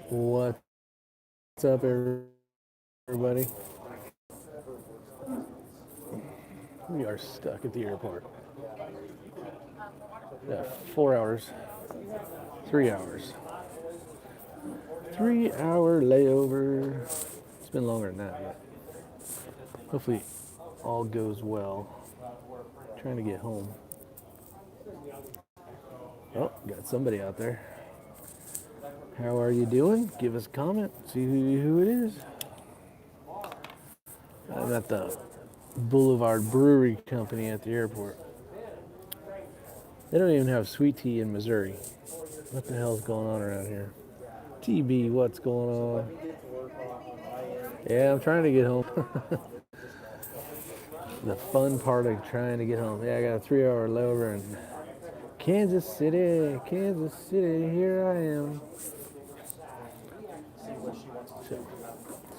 What's up, everybody? We are stuck at the airport. Yeah, 4 hours, 3 hours. 3 hour layover. It's been longer than that, but hopefully all goes well. Trying to get home. Oh, got somebody out there. How are you doing? Give us a comment. See who it is. I'm at the Boulevard Brewery Company at the airport. They don't even have sweet tea in Missouri. What the hell's going on around here? TB, what's going on? Yeah, I'm trying to get home. The fun part of trying to get home. Yeah, I got a 3 hour layover in Kansas City. Kansas City, here I am. So,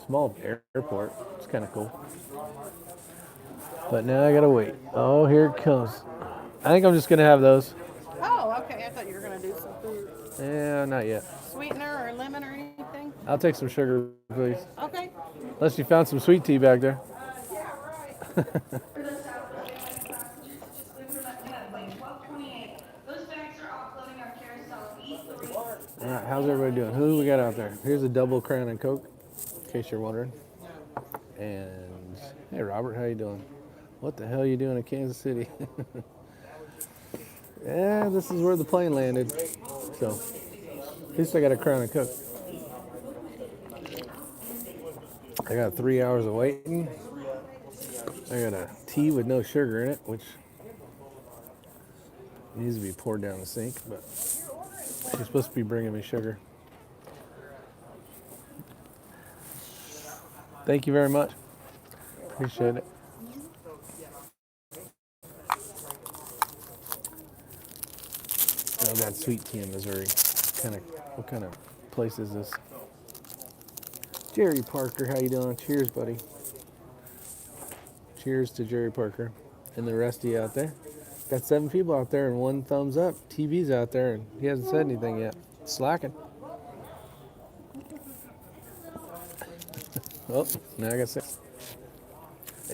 small airport. It's kind of cool. But now I gotta wait. Oh, here it comes. I think I'm just gonna have those. Oh, okay. I thought you were going to do some food. Yeah, not yet. Sweetener or lemon or anything? I'll take some sugar, please. Okay. Unless you found some sweet tea back there. Yeah, right. All right, how's everybody doing? Who we got out there? Here's a double Crown and Coke, in case you're wondering. And hey, Robert, how you doing? What the hell are you doing in Kansas City? Yeah, this is where the plane landed. So, at least I got a Crown and Coke. I got 3 hours of waiting. I got a tea with no sugar in it, which needs to be poured down the sink, but she's supposed to be bringing me sugar. Thank you very much. Appreciate it. I got sweet tea in Missouri. What kind of place is this? Jerry Parker, how you doing? Cheers, buddy. Cheers to Jerry Parker and the rest of you out there. Got 7 people out there and 1 thumbs up. TV's out there and he hasn't said anything yet. Slacking. Oh, now I got 6.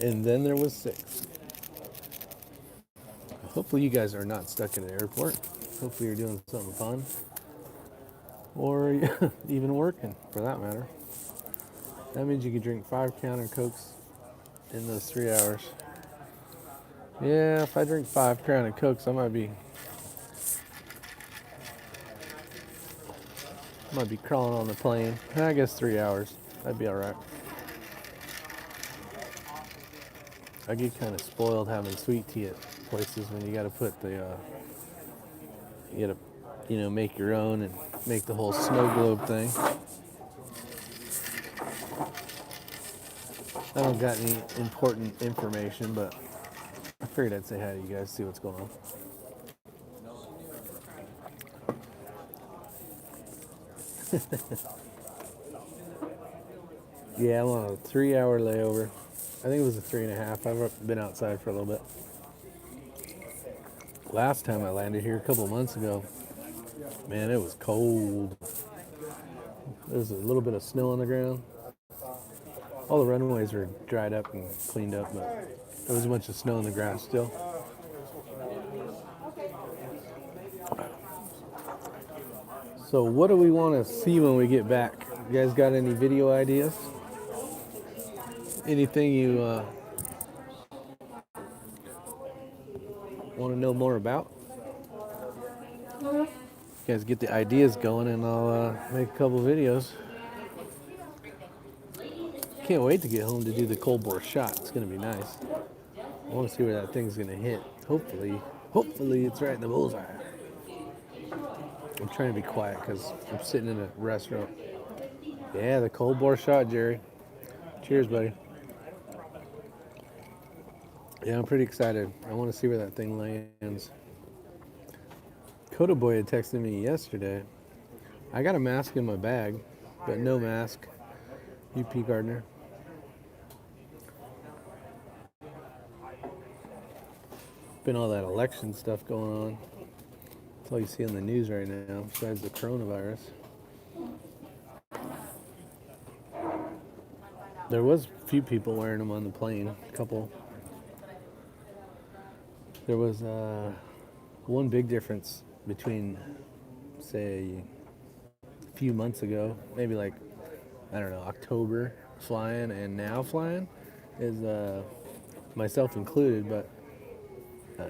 And then there was 6. Hopefully you guys are not stuck in an airport. Hopefully you're doing something fun. Or even working, for that matter. That means you could drink 5 Crown Cokes in those 3 hours. Yeah, if I drink 5 Crown Cokes, I might be crawling on the plane. I guess 3 hours. That'd be all right. I get kind of spoiled having sweet tea at places when you got to put the, you got to, make your own and make the whole snow globe thing. I don't got any important information, but I figured I'd say hi to you guys, see what's going on. Yeah, I'm on a 3 hour layover. I think it was a 3.5. I've been outside for a little bit. Last time I landed here a couple of months ago, man, it was cold. There was a little bit of snow on the ground. All the runways were dried up and cleaned up, but there was a bunch of snow on the ground still. So what do we want to see when we get back? You guys got any video ideas? Anything you want to know more about? You guys get the ideas going and I'll make a couple videos. Can't wait to get home to do the cold bore shot. It's going to be nice. I want to see where that thing's going to hit. Hopefully it's right in the bullseye. I'm trying to be quiet because I'm sitting in a restaurant. Yeah, the cold bore shot, Jerry. Cheers, buddy. Yeah, I'm pretty excited. I want to see where that thing lands. Coda Boy had texted me yesterday. I got a mask in my bag, but no mask. UP Gardner. Been all that election stuff going on. That's all you see on the news right now, besides the coronavirus. There was a few people wearing them on the plane. A couple. There was one big difference between, say, a few months ago, maybe like, I don't know, October flying and now flying, is myself included, but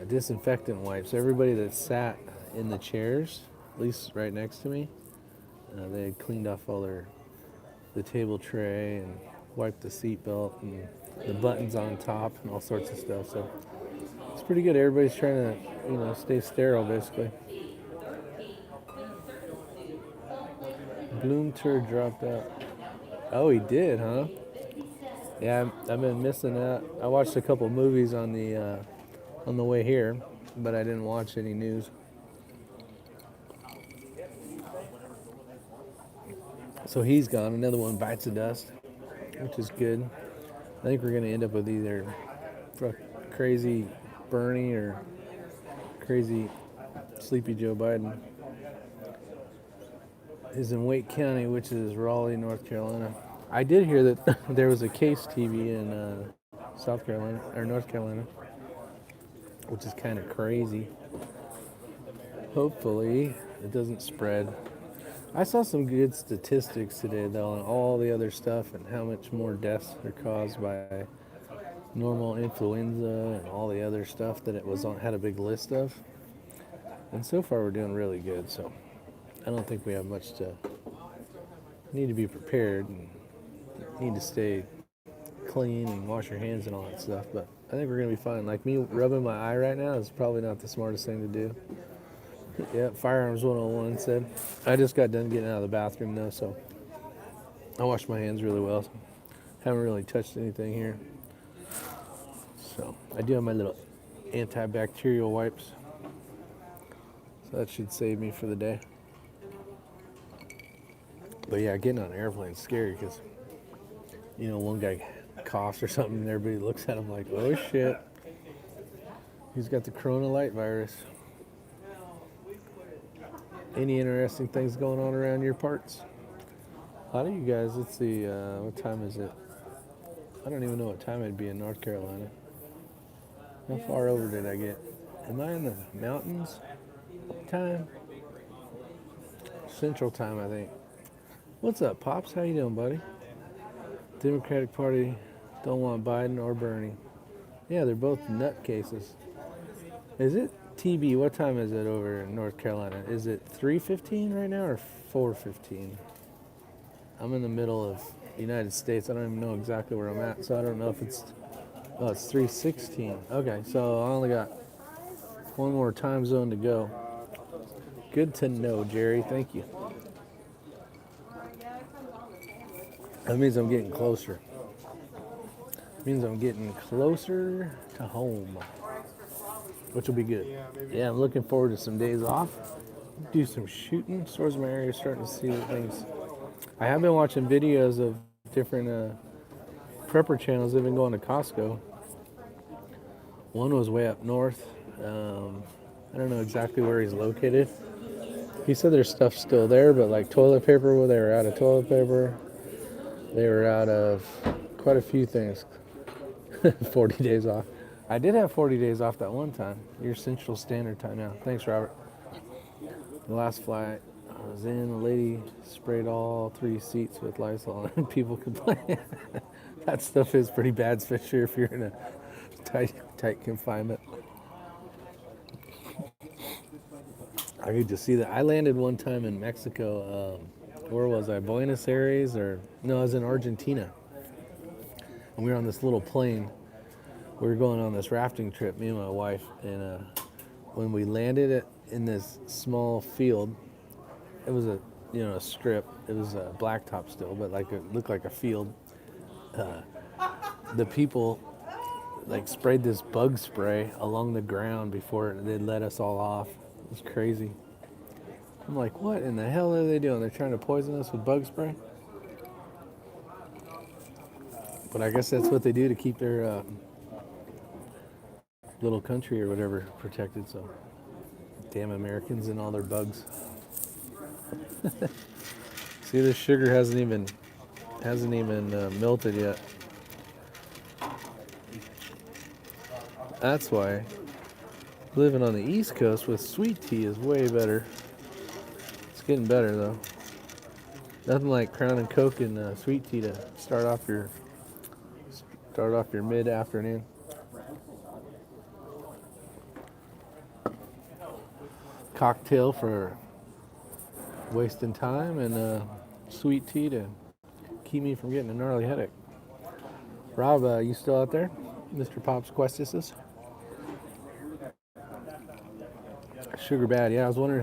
disinfectant wipes. Everybody that sat in the chairs, at least right next to me, they had cleaned off all the table tray and wiped the seat belt and the buttons on top and all sorts of stuff. So it's pretty good. Everybody's trying to, stay sterile, basically. Bloom turd dropped out. Oh, he did, huh? Yeah, I've been missing that. I watched a couple movies on the way here, but I didn't watch any news. So he's gone. Another one bites the dust, which is good. I think we're going to end up with either crazy Bernie or crazy Sleepy Joe Biden. Is in Wake County, which is Raleigh, North Carolina. I did hear that there was a case TV in South Carolina or North Carolina, which is kind of crazy. Hopefully it doesn't spread. I saw some good statistics today, though, on all the other stuff and how much more deaths are caused by normal influenza and all the other stuff that it was on, had a big list of. And so far we're doing really good, so I don't think we have much to need to be prepared and need to stay clean and wash your hands and all that stuff. But I think we're going to be fine. Like me rubbing my eye right now is probably not the smartest thing to do. Yeah, Firearms 101 said. I just got done getting out of the bathroom though, so I washed my hands really well. Haven't really touched anything here. So I do have my little antibacterial wipes. So that should save me for the day. But yeah, getting on an airplane is scary because, one guy coughs or something and everybody looks at him like, oh shit, he's got the corona light virus. Any interesting things going on around your parts? A lot of you guys, let's see, what time is it? I don't even know what time it'd be in North Carolina. How far over did I get? Am I in the mountains time? Central time, I think. What's up, Pops? How you doing, buddy? Democratic Party don't want Biden or Bernie. Yeah, they're both nutcases. Is it TB? What time is it over in North Carolina? Is it 3:15 right now or 4:15? I'm in the middle of the United States. I don't even know exactly where I'm at, so I don't know if it's... Oh, it's 3:16. Okay, so I only got one more time zone to go. Good to know, Jerry. Thank you. That means I'm getting closer. It means I'm getting closer to home, which will be good. Yeah, I'm looking forward to some days off. Do some shooting. Stores in my area are starting to see things. I have been watching videos of different prepper channels. They've been going to Costco. One was way up north. I don't know exactly where he's located. He said there's stuff still there, but like toilet paper, well, they were out of toilet paper. They were out of quite a few things. 40 days off. I did have 40 days off that one time. Your Central Standard Time now. Thanks, Robert. The last flight I was in, a lady sprayed all 3 seats with Lysol and people complained. That stuff is pretty bad, especially if you're in a tight confinement. I could just see that. I landed one time in Mexico. Where was I? Buenos Aires no, I was in Argentina. And we were on this little plane. We were going on this rafting trip, me and my wife. And when we landed in this small field, it was a strip. It was a blacktop still, but it looked like a field. The people sprayed this bug spray along the ground before they'd let us all off. It was crazy. I'm like, what in the hell are they doing? They're trying to poison us with bug spray? But I guess that's what they do to keep their little country or whatever protected. So, damn Americans and all their bugs. See, the sugar hasn't even melted yet. That's why living on the East Coast with sweet tea is way better. It's getting better though. Nothing like Crown and Coke and sweet tea to start off your mid-afternoon. Cocktail for wasting time, and sweet tea to keep me from getting a gnarly headache. Rob, you still out there? Mr. Pops Questis? Sugar bad. Yeah, I was wondering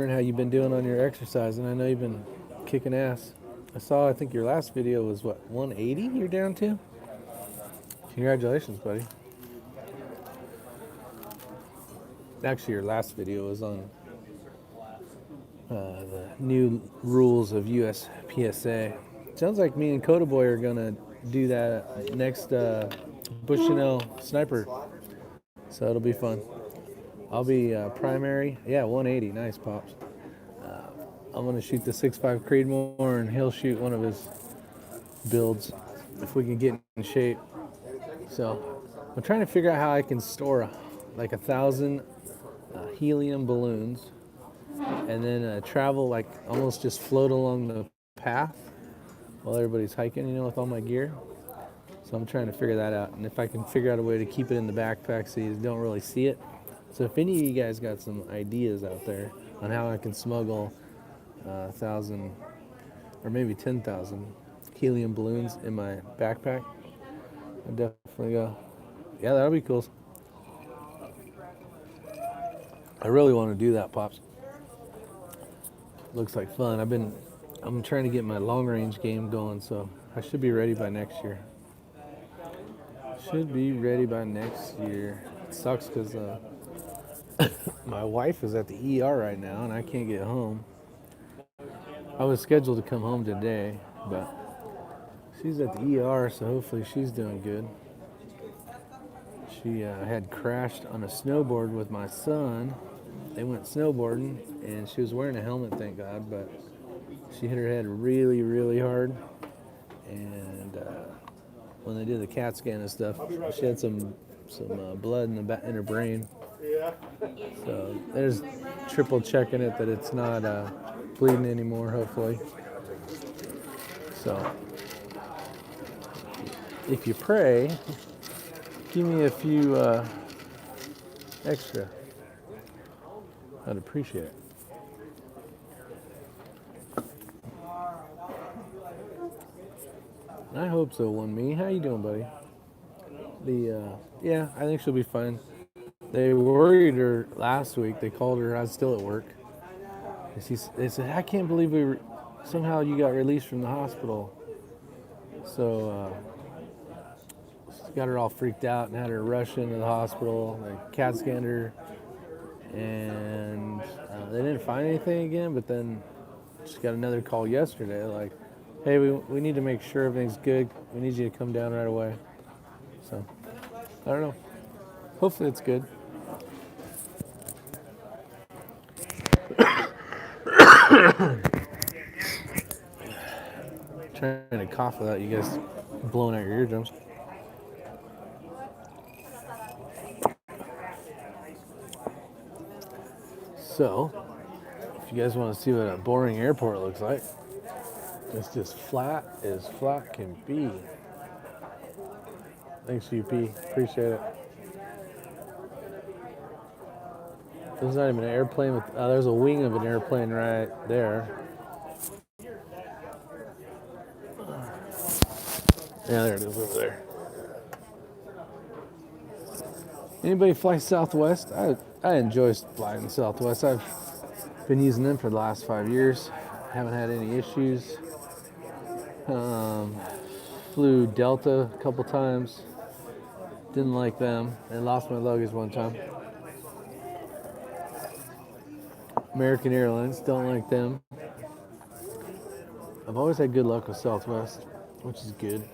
how you've been doing on your exercise, and I know you've been kicking ass. I think your last video was what, 180 you're down to? Congratulations, buddy. Actually, your last video was on the new rules of USPSA. Sounds like me and Coda Boy are gonna do that next Bushnell sniper, so it'll be fun. I'll be primary. Yeah, 180. Nice, Pops. I'm gonna shoot the 6.5 Creedmoor, and he'll shoot one of his builds if we can get in shape. So I'm trying to figure out how I can store like 1,000 helium balloons, and then travel, like almost just float along the path while everybody's hiking, with all my gear. So I'm trying to figure that out, and if I can figure out a way to keep it in the backpack so you don't really see it. So if any of you guys got some ideas out there on how I can smuggle 1,000 or maybe 10,000 helium balloons in my backpack, I'd definitely go, yeah, that'll be cool. I really want to do that, Pops. Looks like fun. I'm trying to get my long range game going, so I should be ready by next year. It sucks because my wife is at the ER right now, and I can't get home. I was scheduled to come home today, but she's at the ER, so hopefully she's doing good. She had crashed on a snowboard with my son. They went snowboarding, and she was wearing a helmet, thank God, but she hit her head really, really hard. And when they did the CAT scan and stuff, she had some blood in her brain. So they're just triple checking it that it's not bleeding anymore, hopefully. So if you pray, give me a few extra. I'd appreciate it. I hope so, One Me. How you doing, buddy? Yeah, I think she'll be fine. They worried her last week. They called her. I was still at work. They said, I can't believe somehow you got released from the hospital. So got her all freaked out and had her rush into the hospital. They CAT scanned her, and they didn't find anything again. But then she got another call yesterday, like, hey, we need to make sure everything's good. We need you to come down right away. So I don't know. Hopefully it's good. Trying to cough without you guys blowing out your eardrums. So, if you guys want to see what a boring airport looks like, it's just flat as flat can be. Thanks, UP. Appreciate it. There's not even an airplane with. There's a wing of an airplane right there. Yeah, there it is over there. Anybody fly Southwest? I enjoy flying Southwest. I've been using them for the last 5 years. Haven't had any issues. Flew Delta a couple times. Didn't like them. And lost my luggage one time. American Airlines, don't like them. I've always had good luck with Southwest, which is good.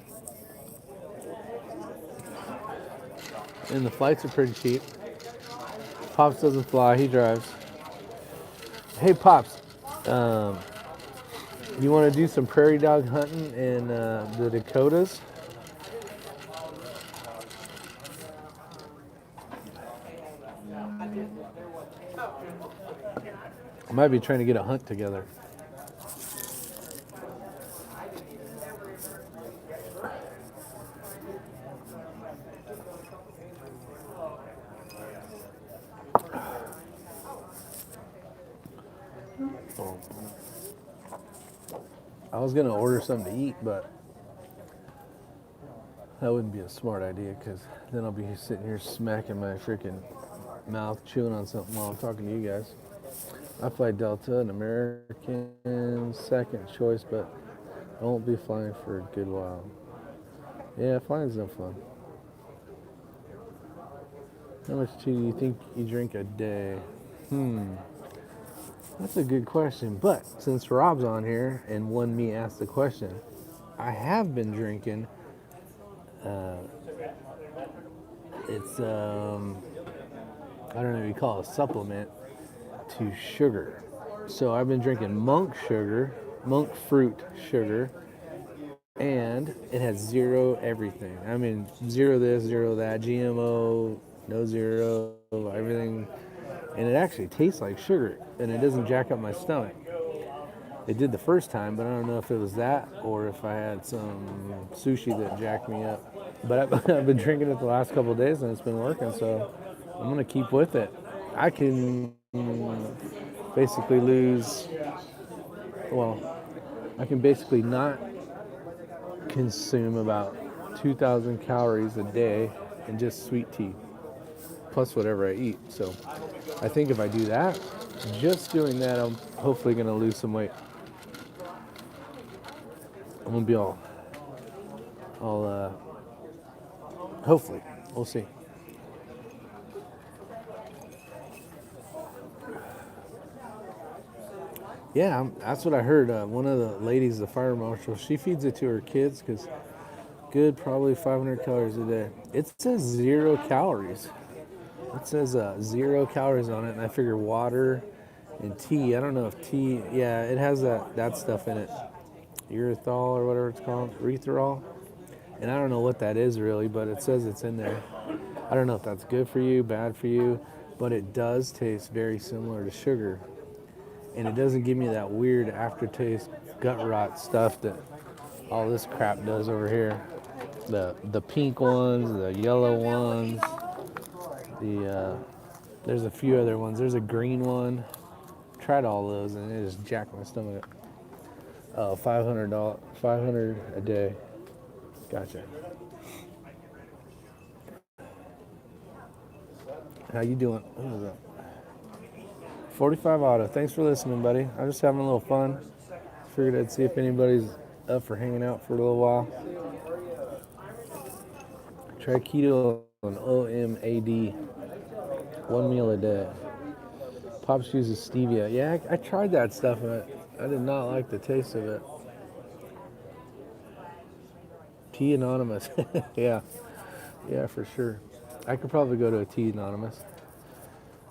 And the flights are pretty cheap. Pops doesn't fly, he drives. Hey, Pops, You want to do some prairie dog hunting in the Dakotas? I might be trying to get a hunt together. I was going to order something to eat, but that wouldn't be a smart idea because then I'll be sitting here smacking my freaking mouth, chewing on something while I'm talking to you guys. I fly Delta, an American second choice, but I won't be flying for a good while. Yeah, flying's no fun. How much tea do you think you drink a day? That's a good question. But since Rob's on here and one me asked the question, I have been drinking. It's I don't know what you call it, a supplement to sugar. So I've been drinking monk sugar, monk fruit sugar, and it has zero everything. I mean, zero this, zero that, GMO, no zero, everything. And it actually tastes like sugar, and it doesn't jack up my stomach. It did the first time, but I don't know if it was that or if I had some sushi that jacked me up. But I've been drinking it the last couple of days, and it's been working, so I'm going to keep with it. I can basically I can basically not consume about 2,000 calories a day in just sweet tea, plus whatever I eat. So I think if I do that, just doing that, I'm hopefully going to lose some weight. I'm going to be all hopefully. We'll see. Yeah, that's what I heard. One of the ladies, the fire marshal, she feeds it to her kids because good, probably 500 calories a day. It says 0 calories. It says 0 calories on it, and I figure water and tea. I don't know if tea, yeah, it has that stuff in it. Erythritol or whatever it's called, erythritol. And I don't know what that is really, but it says it's in there. I don't know if that's good for you, bad for you, but it does taste very similar to sugar. And it doesn't give me that weird aftertaste, gut rot stuff that all this crap does over here. The pink ones, the yellow ones, there's a few other ones. There's a green one. Tried all those and it just jacked my stomach up. Oh, $500 a day. Gotcha. How you doing? What is that? 45 Auto. Thanks for listening, buddy. I'm just having a little fun. Figured I'd see if anybody's up for hanging out for a little while. Try keto on OMAD. 1 meal a day. Pops uses stevia. Yeah, I tried that stuff and I did not like the taste of it. Tea Anonymous. Yeah, for sure. I could probably go to a Tea Anonymous.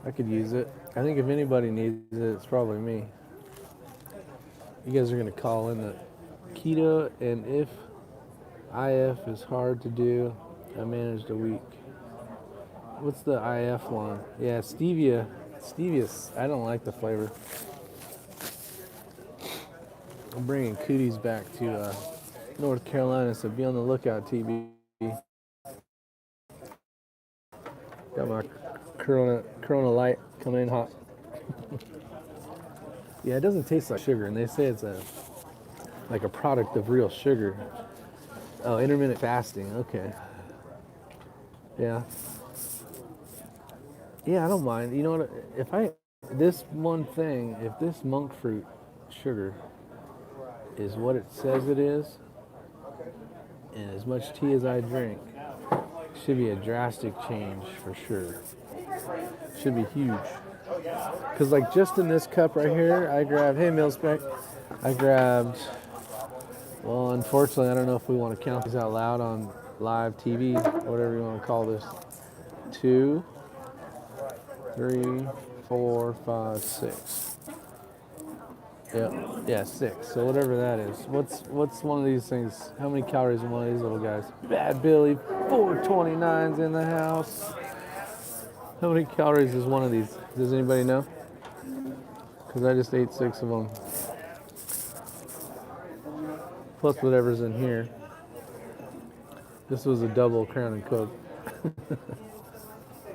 I could use it. I think if anybody needs it, it's probably me. You guys are going to call in the keto, and if IF is hard to do, I managed a week. What's the IF one? Yeah, stevia. Stevia, I don't like the flavor. I'm bringing cooties back to North Carolina, so be on the lookout, TB. Got my Corona Light coming in hot. Yeah, it doesn't taste like sugar, and they say it's like a product of real sugar. Oh, intermittent fasting. Okay. Yeah. Yeah, I don't mind. You know what? If this monk fruit sugar is what it says it is, and as much tea as I drink, should be a drastic change for sure. Should be huge. Because like just in this cup right here, I grabbed, hey Millspec, I grabbed, well, unfortunately, I don't know if we want to count these out loud on live TV, whatever you want to call this. 2, 3, 4, 5, 6. Yeah, 6. So whatever that is. What's one of these things? How many calories in one of these little guys? Bad Billy, 429's in the house. How many calories is one of these? Does anybody know? Because I just ate 6 of them. Plus whatever's in here. This was a double Crown and Coke.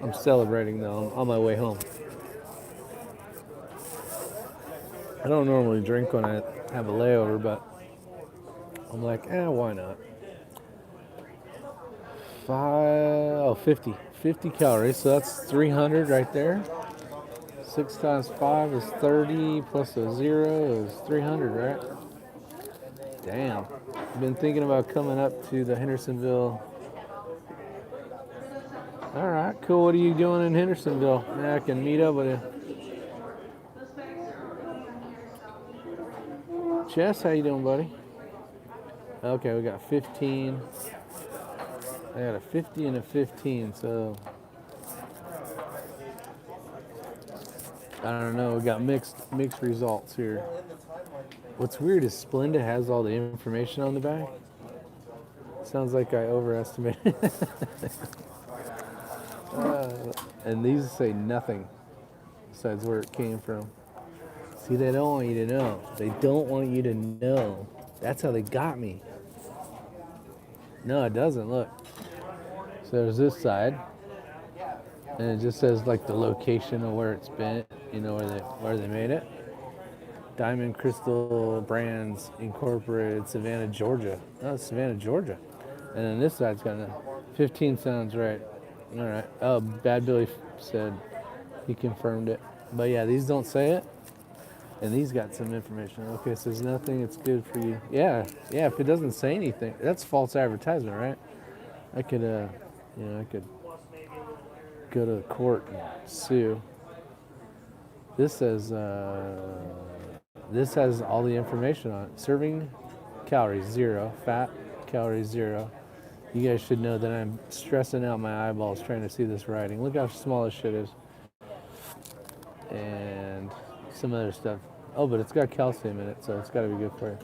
I'm celebrating though. I'm on my way home. I don't normally drink when I have a layover, but I'm like, why not? 50. 50 calories, so that's 300 right there. 6 times 5 is 30, plus a 0 is 300, right? Damn. I've been thinking about coming up to the Hendersonville. All right, cool. What are you doing in Hendersonville? Yeah, I can meet up with you. Chess, how you doing, buddy? Okay, we got 15. I got a 50 and a 15, so I don't know. We got mixed results here. What's weird is Splenda has all the information on the back. Sounds like I overestimated. And these say nothing besides where it came from. See, they don't want you to know. They don't want you to know. That's how they got me. No, it doesn't. Look. So there's this side, and it just says like the location of where it's been. You know where they made it. Diamond Crystal Brands Incorporated, Savannah, Georgia. Oh, it's Savannah, Georgia. And then this side's got a 15 sounds right. All right. Oh, Bad Billy said he confirmed it. But yeah, these don't say it. And these got some information. Okay, it says nothing, it's good for you. Yeah, if it doesn't say anything, that's false advertisement, right? I could, I could go to court and sue. This says, this has all the information on it. Serving calories, 0. Fat, calories, 0. You guys should know that I'm stressing out my eyeballs trying to see this writing. Look how small this shit is. And some other stuff. Oh, but it's got calcium in it, so it's got to be good for you.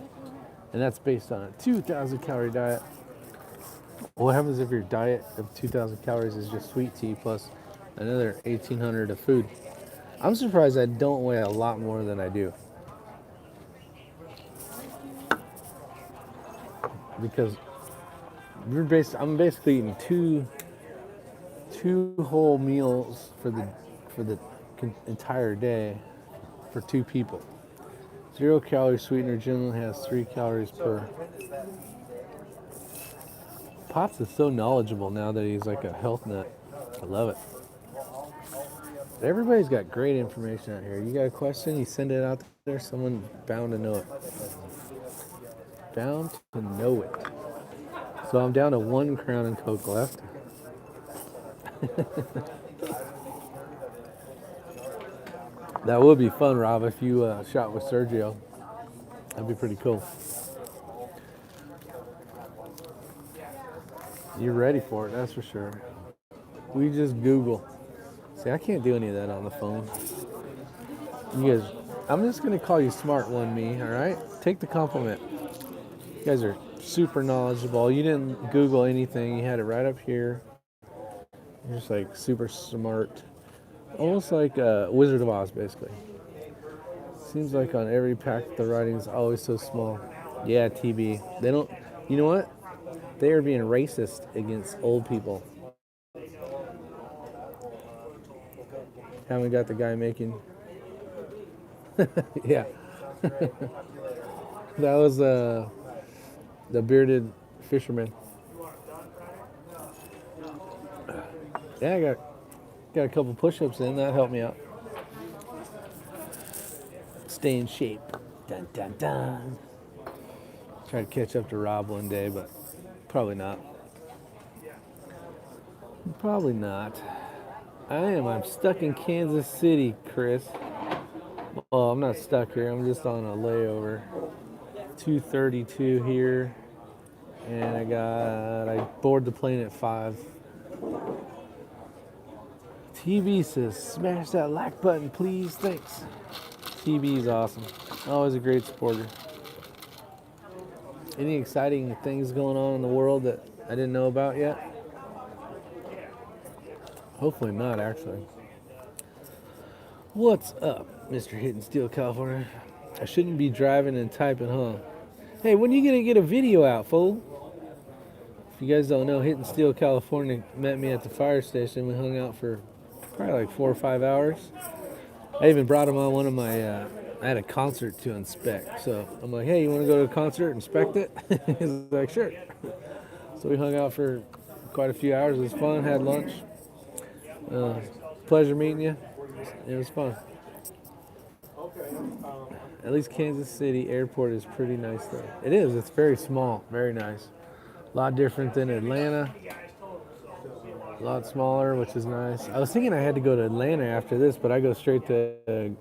And that's based on a 2,000 calorie diet. What happens if your diet of 2,000 calories is just sweet tea plus another 1,800 of food? I'm surprised I don't weigh a lot more than I do. Because I'm basically eating two whole meals for the entire day for 2 people. 0 calorie sweetener generally has 3 calories per. Pops is so knowledgeable now that he's like a health nut. I love it. Everybody's got great information out here. You got a question, you send it out there, someone bound to know it. Bound to know it. So I'm down to 1 Crown and Coke left. That would be fun, Rob, if you shot with Sergio. That'd be pretty cool. You're ready for it, that's for sure. We just Google. See, I can't do any of that on the phone. You guys, I'm just going to call you smart one me, all right? Take the compliment. You guys are super knowledgeable. You didn't Google anything. You had it right up here. You're just like super smart. Almost like Wizard of Oz, basically. Seems like on every pack the writing's always so small. Yeah, TB. They don't, you know what? They are being racist against old people. Haven't got the guy making. Yeah. That was the bearded fisherman. Yeah, I got a couple push-ups in. That helped me out. Stay in shape. Dun, dun, dun. Try to catch up to Rob one day, but probably not. Probably not. I'm stuck in Kansas City, Chris. Well, I'm not stuck here. I'm just on a layover. 2:32 here. And I board the plane at 5. TV says, smash that like button, please. Thanks. TB is awesome. Always a great supporter. Any exciting things going on in the world that I didn't know about yet? Hopefully not, actually. What's up, Mr. Hitting Steel, California? I shouldn't be driving and typing, huh? Hey, when are you gonna get a video out, fool? If you guys don't know, Hitting Steel, California met me at the fire station. We hung out for probably like 4 or 5 hours. I even brought him on one of my, I had a concert to inspect. So I'm like, hey, you want to go to a concert, inspect it? He's like, sure. So we hung out for quite a few hours. It was fun, had lunch. Pleasure meeting you. It was fun. At least Kansas City airport is pretty nice though. It is, it's very small, very nice. A lot different than Atlanta. A lot smaller, which is nice. I was thinking I had to go to Atlanta after this, but I go straight to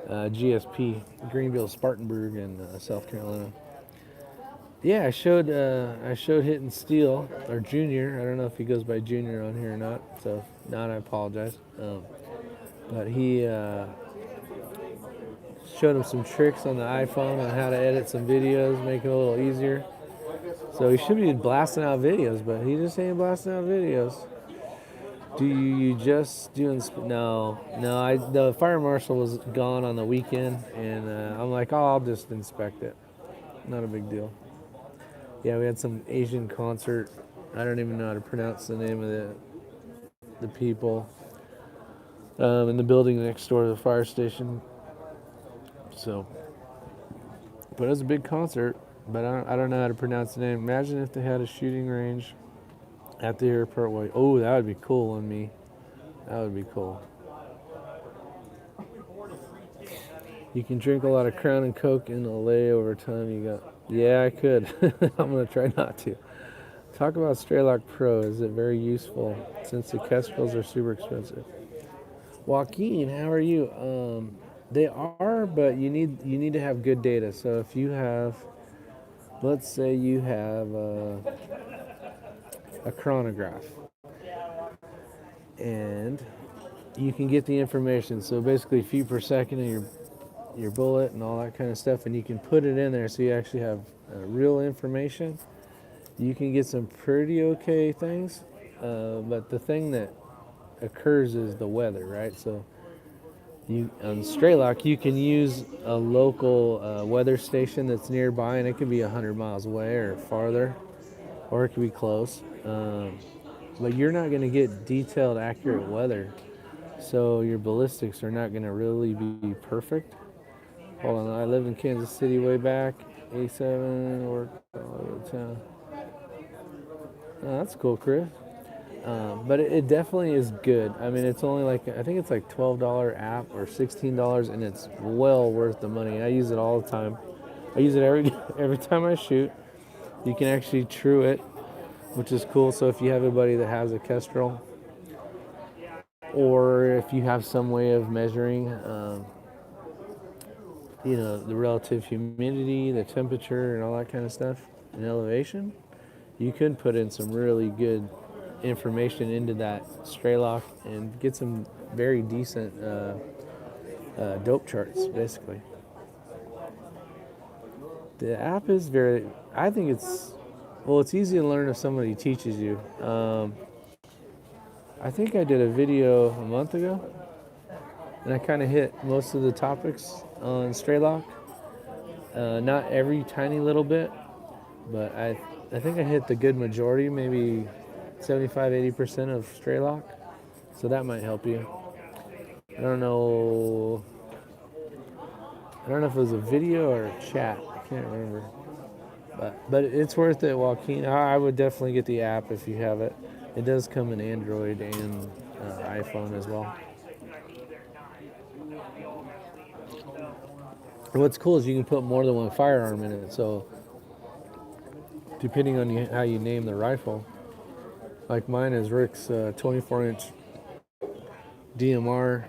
GSP, Greenville, Spartanburg, in South Carolina. Yeah, I showed Hitting Steel, or Junior. I don't know if he goes by Junior on here or not. So if not, I apologize. But he showed him some tricks on the iPhone on how to edit some videos, make it a little easier. So he should be blasting out videos, but he just ain't blasting out videos. Do you just do no? The fire marshal was gone on the weekend, and I'm like, oh, I'll just inspect it. Not a big deal. Yeah, we had some Asian concert. I don't even know how to pronounce the name of the people in the building next door to the fire station. So, but it was a big concert. But I don't know how to pronounce the name. Imagine if they had a shooting range at the airport. Oh, that would be cool on me. That would be cool. You can drink a lot of Crown and Coke in the layover time you got. Yeah, I could. I'm going to try not to. Talk about Straylock Pro. Is it very useful since the kestrels are super expensive? Joaquin, how are you? They are, but you need to have good data. So if you have, let's say you have a chronograph, and you can get the information. So basically feet per second and your bullet and all that kind of stuff, and you can put it in there so you actually have real information. You can get some pretty okay things, but the thing that occurs is the weather, right? So on Straylock, you can use a local weather station that's nearby, and it can be 100 miles away or farther, or it can be close. But you're not going to get detailed, accurate weather, so your ballistics are not going to really be perfect. Hold on, I lived in Kansas City way back. A7, worked all over the town. Oh, that's cool, Chris. But it definitely is good. I mean, it's only like, I think it's like $12 app or $16, and it's well worth the money. I use it all the time. I use it every time I shoot. You can actually true it, which is cool. So if you have a buddy that has a kestrel, or if you have some way of measuring, the relative humidity, the temperature, and all that kind of stuff, and elevation, you could put in some really good information into that Straylock and get some very decent dope charts, basically. The app is I think it's easy to learn if somebody teaches you. I think I did a video a month ago, and I kind of hit most of the topics on Straylock. Not every tiny little bit, but I think I hit the good majority, maybe 75-80% of Straylock. So that might help you. I don't know if it was a video or a chat. I can't remember. But it's worth it, Joaquin. I would definitely get the app if you have it. It does come in Android and iPhone as well. What's cool is you can put more than one firearm in it. So depending on how you name the rifle, like mine is Rick's 24-inch DMR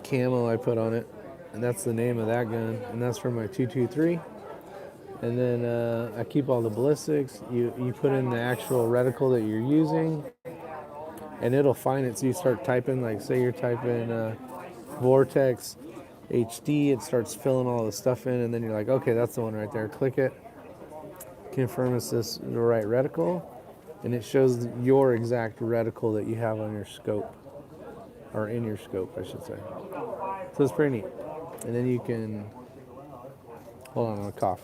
camo I put on it, and that's the name of that gun, and that's for my 223. And then I keep all the ballistics. You put in the actual reticle that you're using, and it'll find it. So you start typing, like say you're typing Vortex HD. It starts filling all the stuff in, and then you're like, okay, that's the one right there. Click it, confirm it's the right reticle, and it shows your exact reticle that you have on your scope, or in your scope, I should say. So it's pretty neat. And then you can, hold on, I'm gonna cough.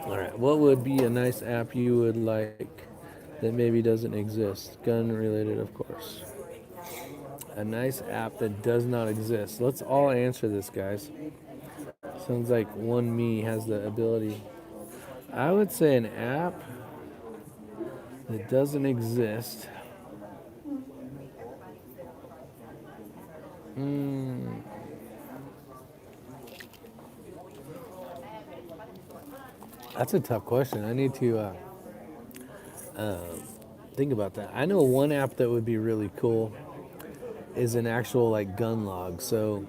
All right, what would be a nice app you would like that maybe doesn't exist? Gun related, of course. A nice app that does not exist. Let's all answer this, guys. Sounds like one me has the ability. I would say an app that doesn't exist. That's a tough question. I need to think about that. I know one app that would be really cool is an actual like gun log. So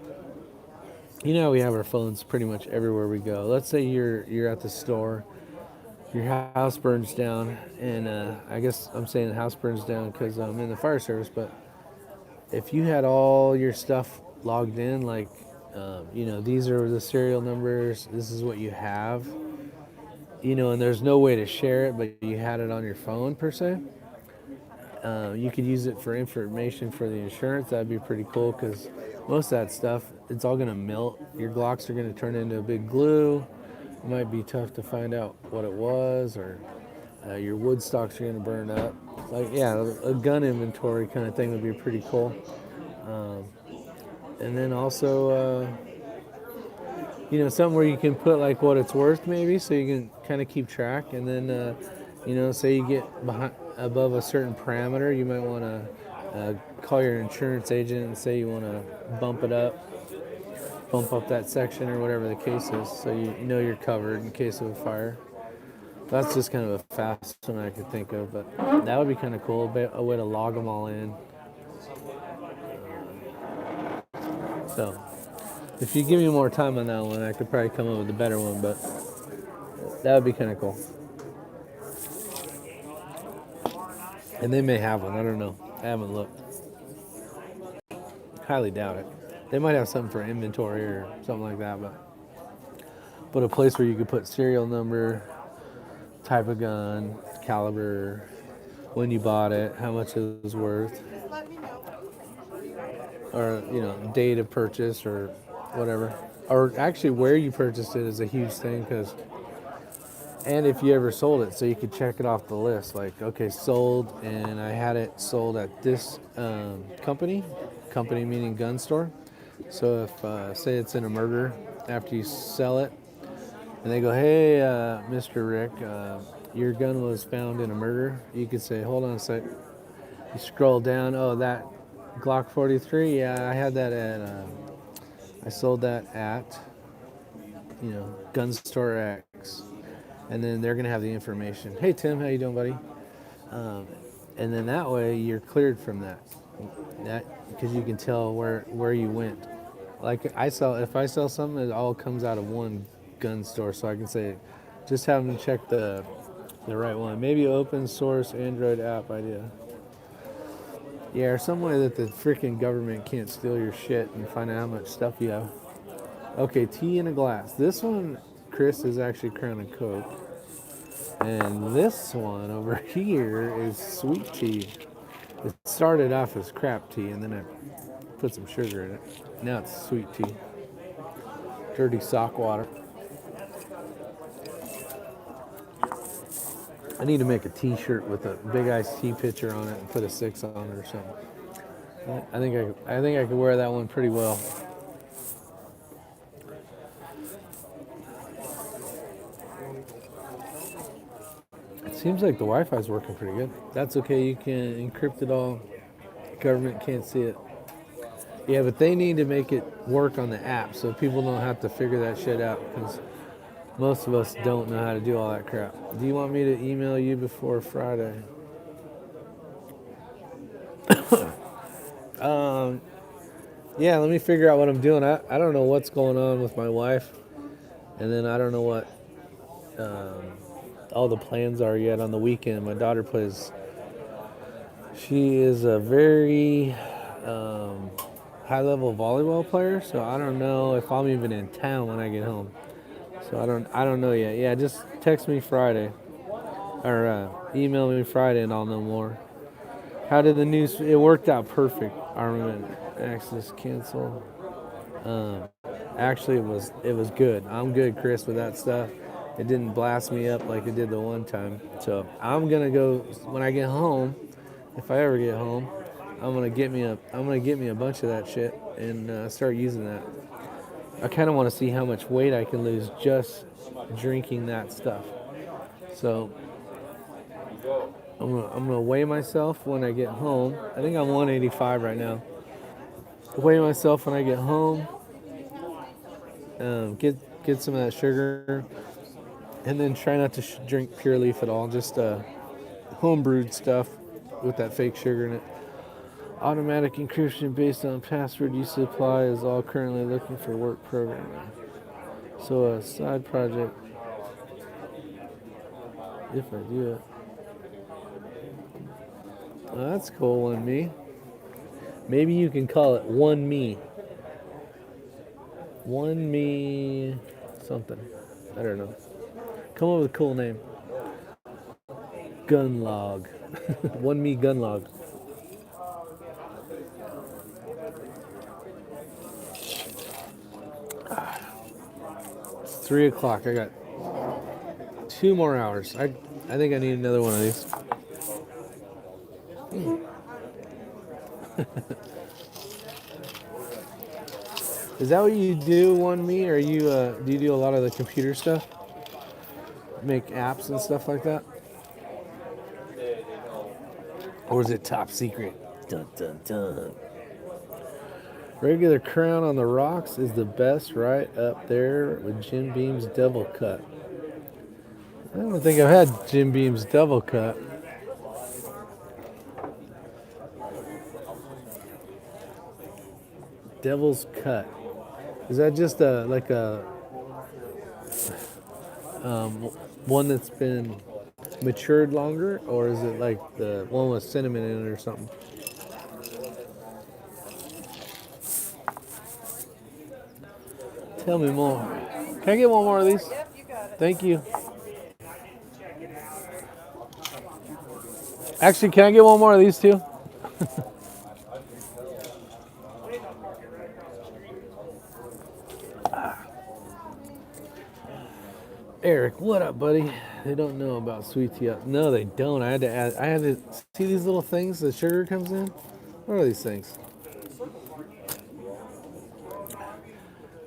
you know we have our phones pretty much everywhere we go. Let's say you're at the store, your house burns down, and I guess I'm saying the house burns down because I'm in the fire service. But if you had all your stuff logged in, like these are the serial numbers, this is what you have, and there's no way to share it, but you had it on your phone per se. You could use it for information for the insurance. That'd be pretty cool because most of that stuff, it's all going to melt. Your Glocks are going to turn into a big glue. It might be tough to find out what it was, or your wood stocks are going to burn up. Like, yeah, a gun inventory kind of thing would be pretty cool. And then also, something where you can put like what it's worth maybe, so you can kind of keep track. And then, say you get above a certain parameter, you might want to call your insurance agent and say you want to bump up that section or whatever the case is, so you know you're covered in case of a fire. That's just kind of a fast one I could think of, but that would be kind of cool, a way to log them all in. So if you give me more time on that one, I could probably come up with a better one, but that would be kind of cool. And they may have one, I don't know. I haven't looked. Highly doubt it. They might have something for inventory or something like that, but a place where you could put serial number, type of gun, caliber, when you bought it, how much it was worth, or date of purchase or whatever, or actually where you purchased it is a huge thing, and if you ever sold it, so you could check it off the list, like, okay, sold, and I had it sold at this company meaning gun store. So if say it's in a murder, after you sell it and they go, hey, Mr. Rick, your gun was found in a murder, you could say, hold on a sec. You scroll down, oh, that Glock 43, yeah, I had that at, I sold that at, gun store X. And then they're going to have the information. Hey, Tim, how you doing, buddy? And then that way you're cleared from that because you can tell where you went. Like if I sell something, it all comes out of one gun store, so I can say, just have them check the right one. Maybe open source Android app idea. Yeah, or some way that the freaking government can't steal your shit and find out how much stuff you have. Okay, tea in a glass. This one, Chris, is actually Crown and Coke. And this one over here is sweet tea. It started off as crap tea, and then I put some sugar in it. Now it's sweet tea. Dirty sock water. I need to make a t-shirt with a big iced tea pitcher on it and put a 6 on it or something. I think I could wear that one pretty well. It seems like the Wi-Fi is working pretty good. That's okay. You can encrypt it all. Government can't see it. Yeah, but they need to make it work on the app so people don't have to figure that shit out, because most of us don't know how to do all that crap. Do you want me to email you before Friday? Yeah, let me figure out what I'm doing. I don't know what's going on with my wife, and then I don't know what all the plans are yet on the weekend. My daughter plays. She is a very high-level volleyball player, so I don't know if I'm even in town when I get home. So I don't know yet. Yeah, just text me Friday or email me Friday, and I'll know more. How did the news? It worked out perfect. Armament access cancel. Um, Actually, it was good. I'm good, Chris, with that stuff. It didn't blast me up like it did the one time. So I'm gonna go when I get home. If I ever get home, I'm gonna get me a bunch of that shit and start using that. I kind of want to see how much weight I can lose just drinking that stuff. So I'm gonna weigh myself when I get home. I think I'm 185 right now. Weigh myself when I get home. Get some of that sugar, and then try not to drink pure leaf at all. Just home brewed stuff with that fake sugar in it. Automatic encryption based on password you supply is all currently looking for work programming. So a side project, if I do it. Oh, that's cool, one me. Maybe you can call it one me. One me something. I don't know. Come up with a cool name. Gun log. One me gun log. It's 3 o'clock. I got 2 more hours. I think I need another one of these. Is that what you do, one me, or you do you do a lot of the computer stuff? Make apps and stuff like that? Or is it top secret? Dun dun dun. Regular Crown on the Rocks is the best, right up there with Jim Beam's Double Cut. I don't think I've had Jim Beam's Double Cut. Devil's Cut. Is that just like a one that's been matured longer, or is it like the one with cinnamon in it or something? Tell me more. Can I get one more of these? Yep, you got it. Thank you. Actually, can I get one more of these too? Eric, what up, buddy? They don't know about sweet tea. No, they don't. I had to see these little things that sugar comes in. What are these things?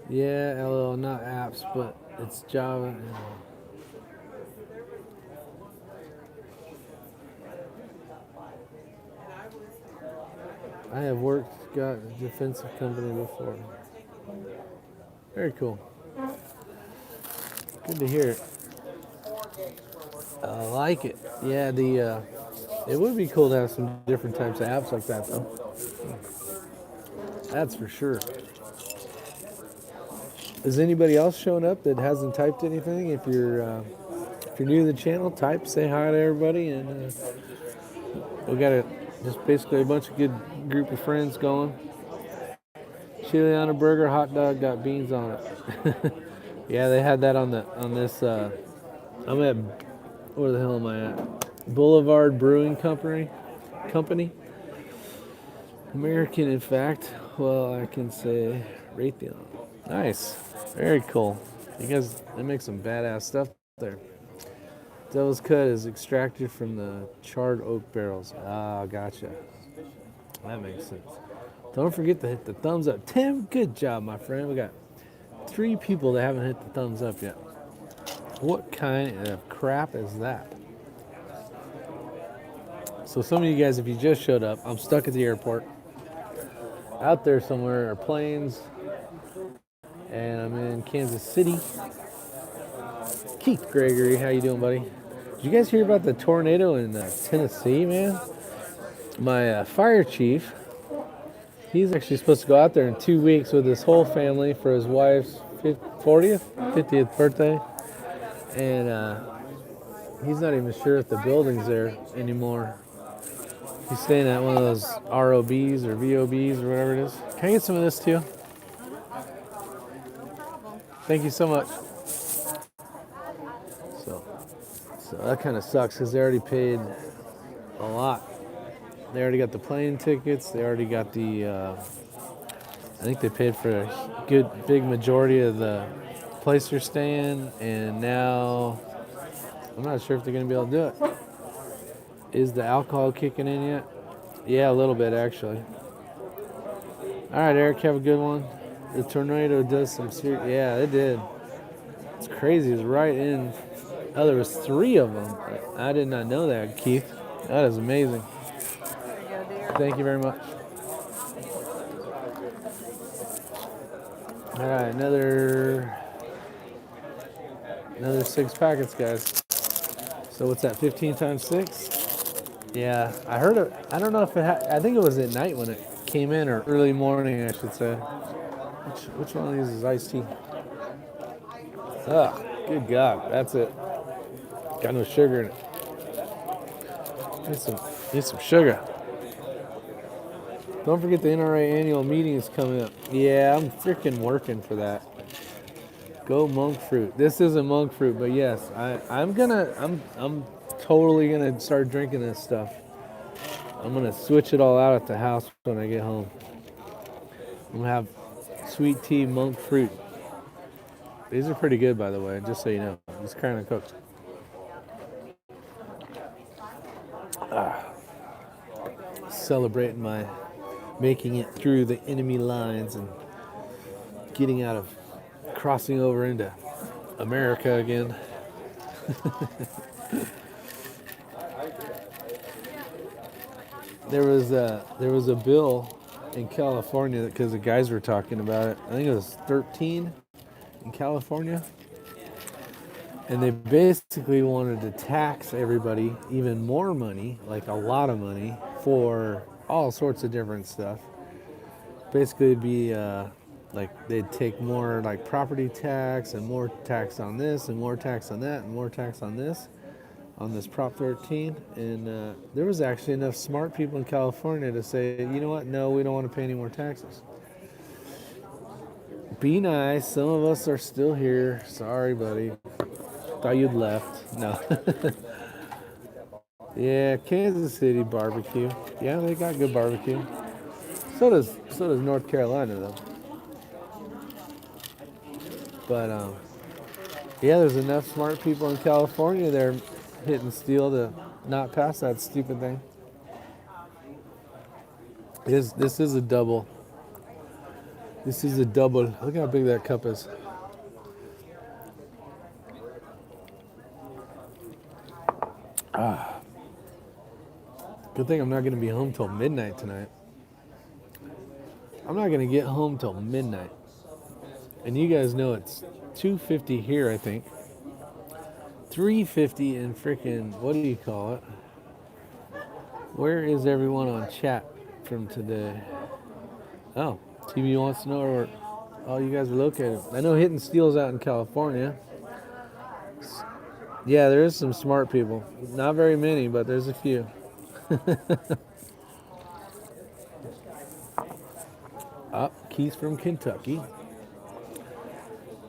Yeah, LL, not apps, but it's Java. I have got a defensive company before. Very cool. Good to hear it. I like it. Yeah, it would be cool to have some different types of apps like that, though. That's for sure. Is anybody else showing up that hasn't typed anything? If you're new to the channel, type, say hi to everybody, and we got just basically a bunch of good group of friends going. Chili on a burger, hot dog, got beans on it. Yeah, they had that on this. I'm at, where the hell am I at? Boulevard Brewing Company. American, in fact. Well, I can say Raytheon. Nice, very cool. You guys, they make some badass stuff there. Devil's Cut is extracted from the charred oak barrels. Ah, gotcha. That makes sense. Don't forget to hit the thumbs up. Tim, good job, my friend. We got 3 people that haven't hit the thumbs up yet. What kind of crap is that? So some of you guys, if you just showed up, I'm stuck at the airport. Out there somewhere are planes. And I'm in Kansas City. Keith Gregory, how you doing, buddy? Did you guys hear about the tornado in Tennessee, man? My fire chief, he's actually supposed to go out there in 2 weeks with his whole family for his wife's 50th birthday. And he's not even sure if the building's there anymore. He's staying at one of those ROBs or VOBs or whatever it is. Can I get some of this too? No problem. Thank you so much. So that kind of sucks because they already paid a lot. They already got the plane tickets. They already got the. I think they paid for a good big majority of the place they're staying, and now I'm not sure if they're gonna be able to do it. Is the alcohol kicking in yet? Yeah, a little bit actually. All right, Eric, have a good one. The tornado does some serious. Yeah, it did. It's crazy. It's right in. Oh, there was 3 of them. I did not know that, Keith. That is amazing. There you go, dear. Thank you very much. All right, another 6 packets, guys. So what's that? 15 times 6? Yeah, I heard it. I don't know if it. I think it was at night when it came in, or early morning, I should say. Which one of these is iced tea? Ugh, good God, that's it. Got no sugar in it. Need some sugar. Don't forget the NRA annual meeting is coming up. Yeah, I'm freaking working for that. Go monk fruit. This isn't monk fruit, but yes, I'm totally gonna start drinking this stuff. I'm gonna switch it all out at the house when I get home. I'm gonna have sweet tea monk fruit. These are pretty good, by the way, just so you know. It's kind of cooked. Celebrating my making it through the enemy lines and getting out of crossing over into America again. There was a bill in California because the guys were talking about it. I think it was 13 in California. And they basically wanted to tax everybody even more money, like a lot of money, for all sorts of different stuff. Basically, it'd be like they'd take more like property tax and more tax on this and more tax on that and more tax on this Prop 13. And there was actually enough smart people in California to say, you know what, no, we don't want to pay any more taxes. Be nice. Some of us are still here. Sorry, buddy. Thought you'd left. No. Yeah, Kansas City barbecue. Yeah, they got good barbecue. So does North Carolina though. But yeah, there's enough smart people in California there hitting steel to not pass that stupid thing. This is a double. This is a double. Look how big that cup is. Good thing I'm not going to be home till midnight tonight. I'm not going to get home till midnight. And you guys know it's 2:50 here, I think. 3:50 in freaking, what do you call it? Where is everyone on chat from today? Oh, TV wants to know where all you guys are located. I know Hitting Steel's out in California. Yeah, there is some smart people. Not very many, but there's a few. Keith's from Kentucky.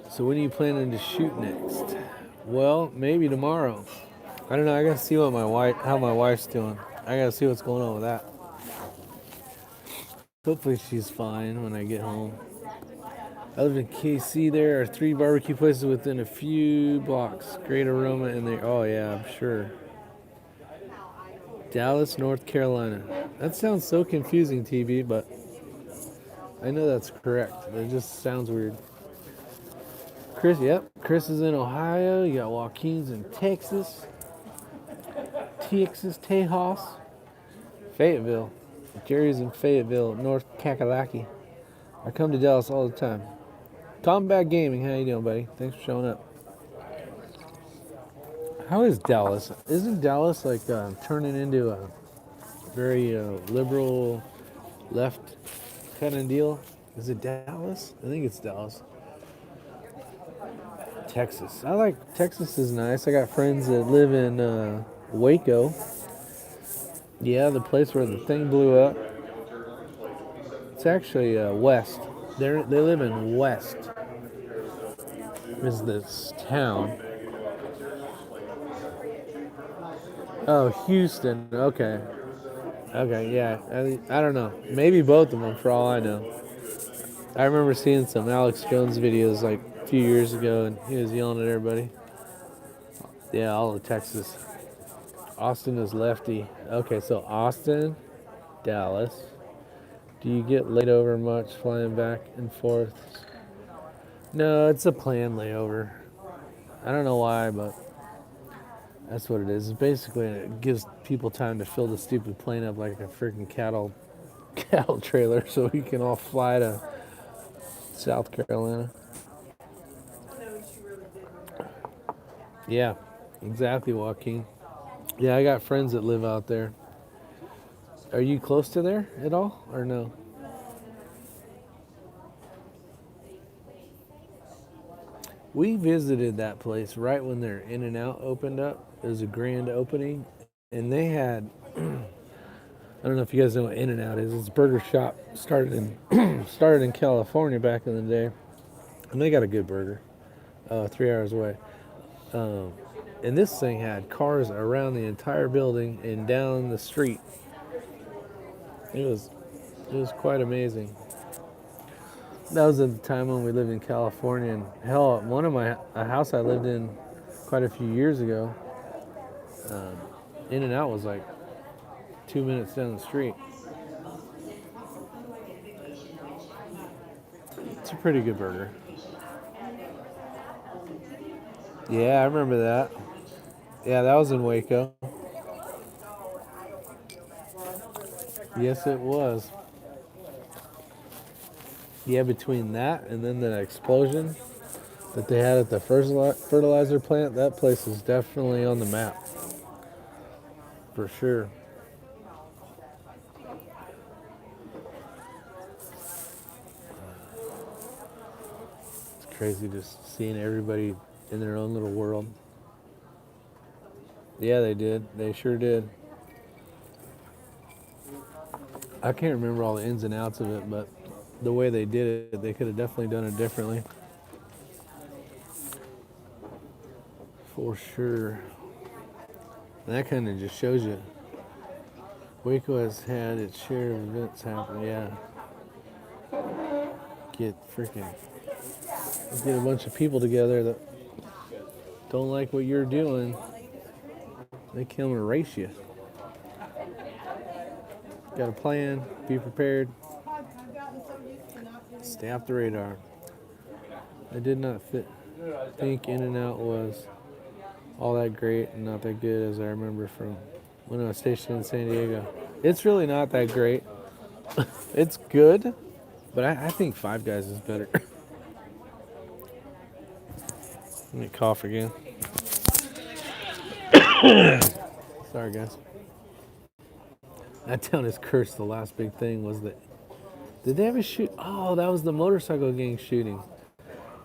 So when are you planning to shoot next? Well, maybe tomorrow. I don't know. I gotta see how my wife's doing. I gotta see what's going on with that. Hopefully she's fine when I get home. I live in KC. There are 3 barbecue places within a few blocks. Great aroma in there. Oh yeah, I'm sure. Dallas, North Carolina. That sounds so confusing, TB, but I know that's correct. It just sounds weird. Chris, yep. Chris is in Ohio. You got Joaquin's in Texas. Tejas. Fayetteville. Jerry's in Fayetteville, North Kakalaki. I come to Dallas all the time. Combat Gaming, how you doing, buddy? Thanks for showing up. How is Dallas? Isn't Dallas like turning into a very liberal left kind of deal? Is it Dallas? I think it's Dallas. Texas. Texas is nice. I got friends that live in Waco. Yeah, the place where the thing blew up. It's actually west. They live in West. Is this town? Oh, Houston. Okay. Okay. Yeah. I don't know. Maybe both of them, for all I know. I remember seeing some Alex Jones videos like a few years ago, and he was yelling at everybody. Yeah, all of Texas. Austin is lefty. Okay, so Austin, Dallas. Do you get laid over much flying back and forth? No, it's a planned layover. I don't know why, but that's what it is. It's basically, it gives people time to fill the stupid plane up like a freaking cattle trailer, so we can all fly to South Carolina. Yeah, exactly, Joaquin. Yeah, I got friends that live out there. Are you close to there at all, or no? We visited that place right when their In-N-Out opened up. It was a grand opening, and they had, I don't know if you guys know what In-N-Out is. It's a burger shop started in started in California back in the day, and they got a good burger. 3 hours away. Um, and this thing had cars around the entire building and down the street. It was quite amazing. That was at the time when we lived in California, and hell, a house I lived in quite a few years ago, In-N-Out was like 2 minutes down the street. It's a pretty good burger. Yeah, I remember that. Yeah, that was in Waco. Yes, it was. Yeah, between that and then the explosion that they had at the first fertilizer plant, that place is definitely on the map. For sure. It's crazy just seeing everybody in their own little world. Yeah, they did. They sure did. I can't remember all the ins and outs of it, but the way they did it, they could have definitely done it differently. For sure. And that kind of just shows you Waco has had its share of events happen. Yeah. Get a bunch of people together that don't like what you're doing. They come and erase you. Got a plan, be prepared, stay off the radar. I did not think In-N-Out was all that great and not that good as I remember from when I was stationed in San Diego. It's really not that great. It's good, but I think Five Guys is better. Let me cough again. Sorry, guys. That town is cursed. The last big thing was that. Did they have a shoot? Oh, that was the motorcycle gang shooting.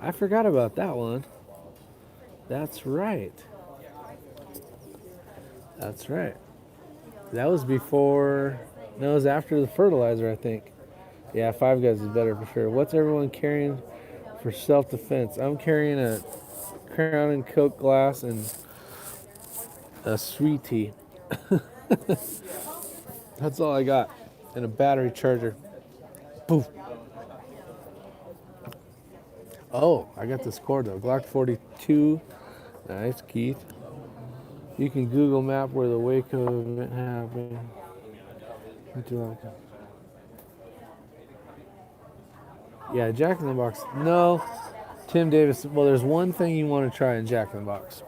I forgot about that one. That's right. That's right. That was before. No, it was after the fertilizer, I think. Yeah, Five Guys is better for sure. What's everyone carrying for self-defense? I'm carrying a Crown and Coke glass and a sweet tea. That's all I got. And a battery charger. Poof. Oh, I got this cord though. Glock 42. Nice, Keith. You can Google map where the Waco event happened. Yeah, Jack in the Box. No, Tim Davis. Well, there's one thing you want to try in Jack in the Box.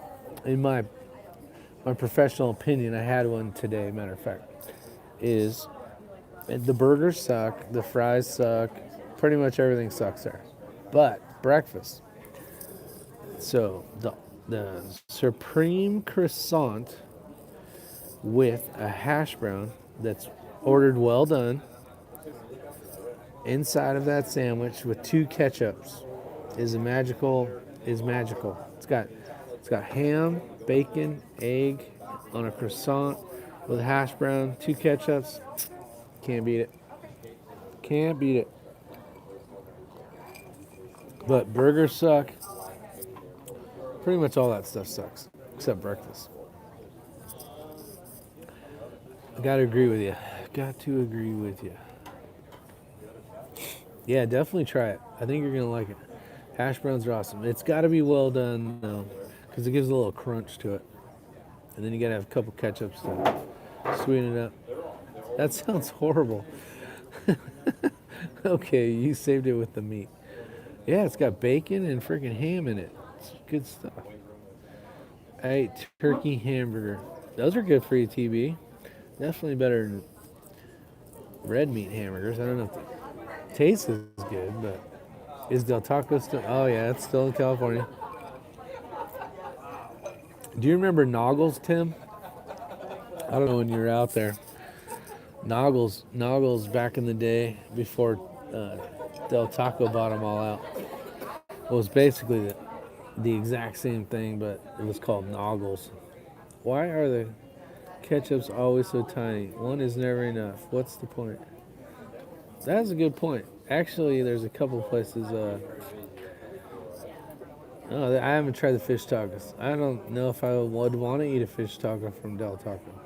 In my professional opinion, I had one today. Matter of fact, is the burgers suck, the fries suck, pretty much everything sucks there. But breakfast. So the supreme croissant with a hash brown that's ordered well done inside of that sandwich with 2 ketchups is magical. It's got ham, bacon, egg on a croissant with a hash brown, 2 ketchups. Can't beat it. Can't beat it. But burgers suck. Pretty much all that stuff sucks, except breakfast. I gotta agree with you. Got to agree with you. Yeah, definitely try it. I think you're gonna like it. Hash browns are awesome. It's got to be well done though, because it gives a little crunch to it. And then you gotta have a couple ketchups to sweeten it up. That sounds horrible. Okay, you saved it with the meat. Yeah, it's got bacon and freaking ham in it. It's good stuff. I ate turkey hamburger. Those are good for you, TB. Definitely better than red meat hamburgers. I don't know if the taste is good, but is Del Taco still? Oh yeah, it's still in California. Do you remember Noggles, Tim? I don't know when you were out there. Noggles back in the day before Del Taco bought them all out. It was basically the exact same thing, but it was called Noggles. Why are the ketchups always so tiny? One is never enough. What's the point? That's a good point. Actually, there's a couple places. Oh, I haven't tried the fish tacos. I don't know if I would want to eat a fish taco from Del Taco,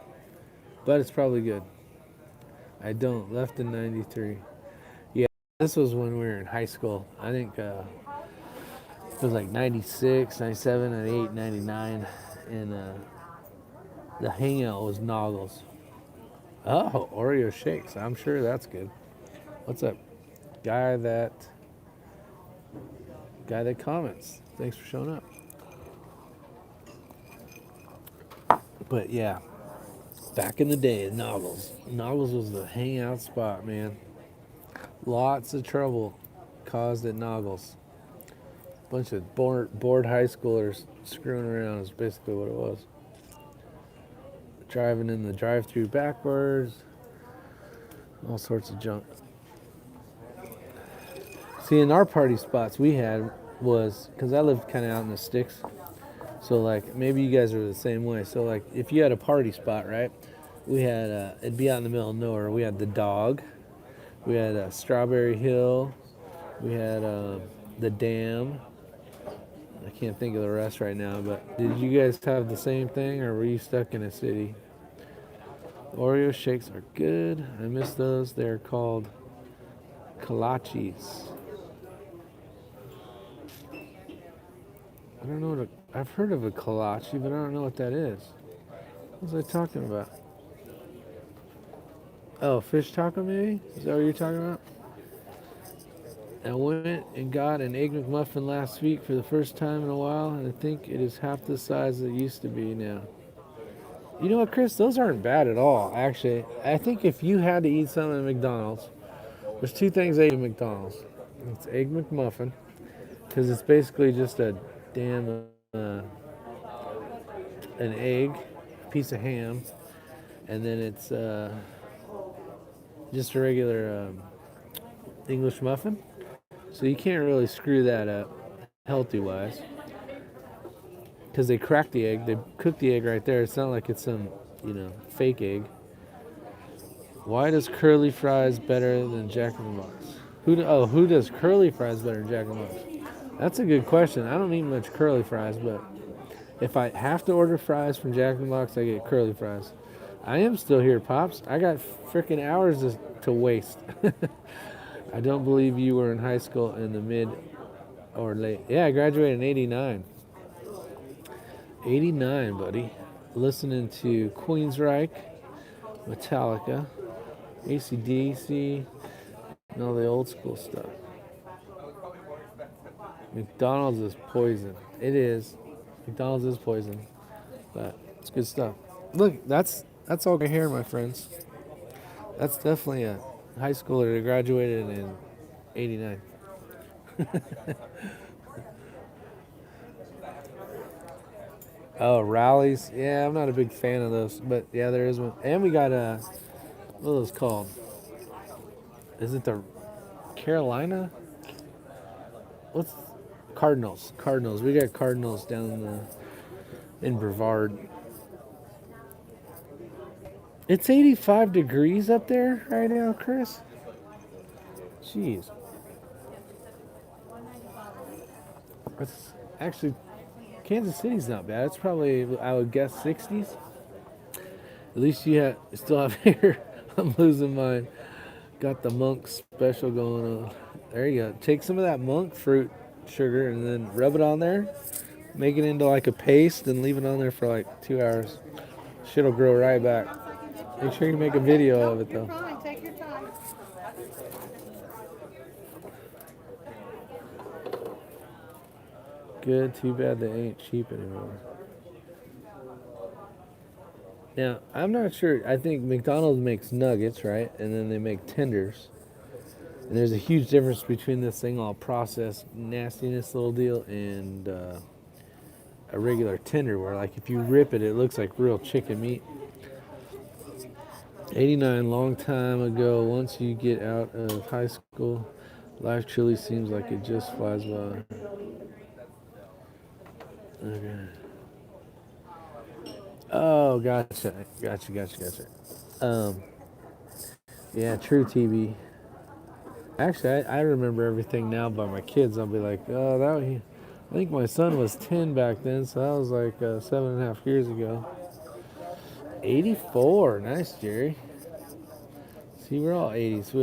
but it's probably good. I don't. Left in '93. Yeah, this was when we were in high school. I think it was like '96, '97, '98, '99, and the hangout was Noggles. Oh, Oreo shakes. I'm sure that's good. What's up, guy that comments? Thanks for showing up. But yeah, back in the day, Noggles was the hangout spot, man. Lots of trouble caused at Noggles. Bunch of bored high schoolers screwing around is basically what it was. Driving in the drive-through backwards, all sorts of junk. See, in our party spots we had was, because I lived kind of out in the sticks, so like maybe you guys are the same way. So like if you had a party spot, right, we had it'd be out in the middle of nowhere. We had the Dog, we had Strawberry Hill, we had the Dam. I can't think of the rest right now, but did you guys have the same thing, or were you stuck in a city? Oreo shakes are good. I miss those. They're called kolaches. I don't know what I've heard of a kolache, but I don't know what that is. What was I talking about? Oh, fish taco maybe? Is that what you're talking about? I went and got an Egg McMuffin last week for the first time in a while, and I think it is half the size it used to be now. You know what, Chris? Those aren't bad at all, actually. I think if you had to eat something at McDonald's, there's 2 things I eat at McDonald's. It's Egg McMuffin, because it's basically just a damn an egg, a piece of ham, and then it's just a regular English muffin. So you can't really screw that up healthy-wise, because they crack the egg, they cook the egg right there. It's not like it's some, fake egg. Why does curly fries better than Jack in the Box? Who does curly fries better than Jack in the Box? That's a good question. I don't eat much curly fries, but if I have to order fries from Jack in the Box, I get curly fries. I am still here, Pops. I got freaking hours to waste. I don't believe you were in high school in the mid or late. Yeah, I graduated in '89. '89, buddy. Listening to Queensryche, Metallica, AC/DC, and all the old school stuff. McDonald's is poison. It is. McDonald's is poison, but it's good stuff. Look, that's all gray hair, my friends. That's definitely a high schooler that graduated in '89. Oh, rallies. Yeah, I'm not a big fan of those, but yeah, there is one. And we got what are those called? Is it the Carolina? What's Cardinals? Cardinals. We got Cardinals down in Brevard. It's 85 degrees up there right now, Chris. Jeez. That's actually, Kansas City's not bad. It's probably, I would guess, 60s. At least you still have hair. I'm losing mine. Got the monk special going on. There you go. Take some of that monk fruit sugar and then rub it on there. Make it into like a paste and leave it on there for like 2 hours. Shit'll grow right back. Make sure you make a video of it You're though. fine. Take your time. Good. Too bad they ain't cheap anymore. Now, I'm not sure. I think McDonald's makes nuggets, right? And then they make tenders. And there's a huge difference between this thing all processed nastiness little deal and a regular tender where like if you rip it, it looks like real chicken meat. 89, long time ago. Once you get out of high school, life truly seems like it just flies by. Okay. Oh, gotcha. Um, yeah, true TV. Actually, I remember everything now by my kids. I'll be like, oh, I think my son was 10 back then, so that was like 7.5 years ago. 84, nice, Jerry. See, we're all 80s.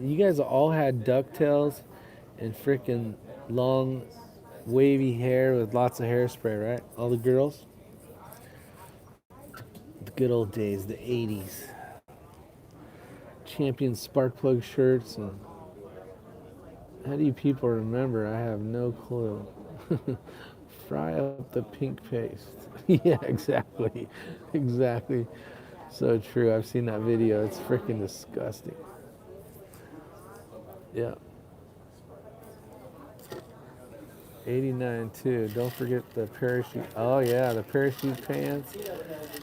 You guys all had DuckTales and freaking long, wavy hair with lots of hairspray, right? All the girls? The good old days, the 80s. Champion spark plug shirts. And how do you people remember? I have no clue. Fry up the pink paste. Yeah, exactly. Exactly. So true. I've seen that video. It's freaking disgusting. Yeah. 89 too. Don't forget the parachute. Oh yeah, the parachute pants